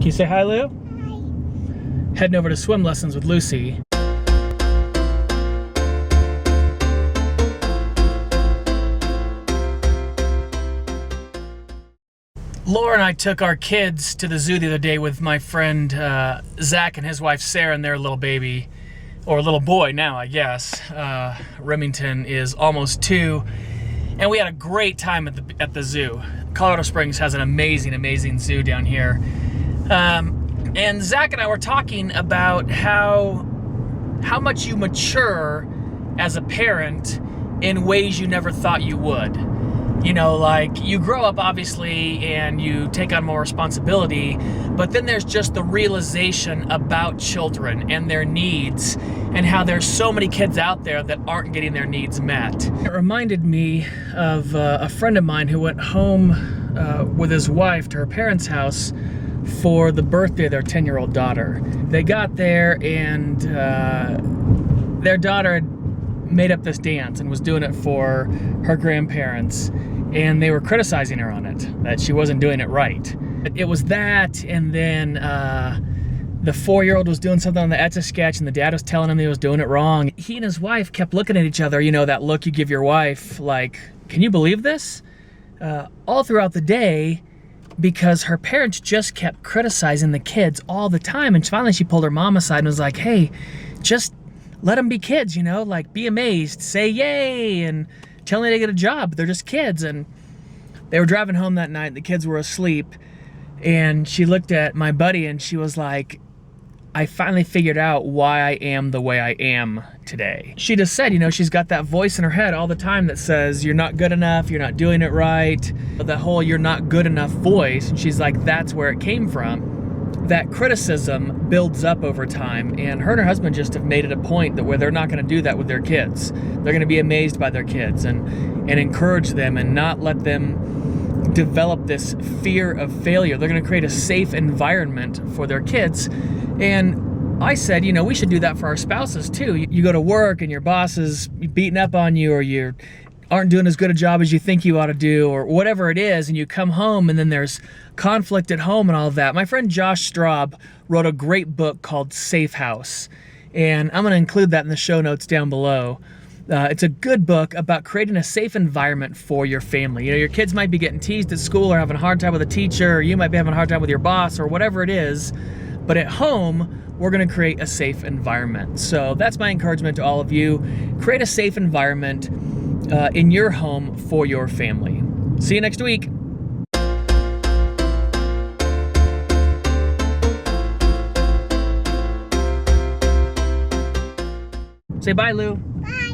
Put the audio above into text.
you say hi, Lou? Hi. Heading over to swim lessons with Lucy. Laura and I took our kids to the zoo the other day with my friend Zach and his wife Sarah and their little baby, or little boy now, I guess. Remington is almost 2, and we had a great time at the zoo. Colorado Springs has an amazing zoo down here. And Zach and I were talking about how much you mature as a parent in ways you never thought you would. You know, like, you grow up obviously and you take on more responsibility, but then there's just the realization about children and their needs and how there's so many kids out there that aren't getting their needs met. It reminded me of a friend of mine who went home with his wife to her parents' house for the birthday of their 10-year-old daughter. They got there and their daughter had made up this dance and was doing it for her grandparents, and they were criticizing her on it, that she wasn't doing it right. It was that, and then the 4-year-old was doing something on the Etch-a-Sketch, and the dad was telling him he was doing it wrong. He and his wife kept looking at each other, you know, that look you give your wife, like, can you believe this? All throughout the day, because her parents just kept criticizing the kids all the time, and finally she pulled her mom aside and was like, hey, just let them be kids, you know, like, be amazed, say yay, and tell them they get a job. They're just kids. And they were driving home that night, the kids were asleep, and she looked at my buddy and she was like, I finally figured out why I am the way I am today. She just said, you know, she's got that voice in her head all the time that says, you're not good enough, you're not doing it right, that whole you're not good enough voice. And she's like, that's where it came from. That criticism builds up over time, and her and her husband just have made it a point that where they're not going to do that with their kids. They're going to be amazed by their kids and encourage them and not let them develop this fear of failure. They're going to create a safe environment for their kids. And I said, you know, we should do that for our spouses too. You go to work and your boss is beating up on you, or you aren't doing as good a job as you think you ought to do, or whatever it is, and you come home and then there's conflict at home and all of that. My friend Josh Straub wrote a great book called Safe House, and I'm going to include that in the show notes down below. It's a good book about creating a safe environment for your family. You know, your kids might be getting teased at school or having a hard time with a teacher, or you might be having a hard time with your boss, or whatever it is, but at home, we're going to create a safe environment. So that's my encouragement to all of you. Create a safe environment in your home for your family. See you next week. Say bye, Lou. Bye.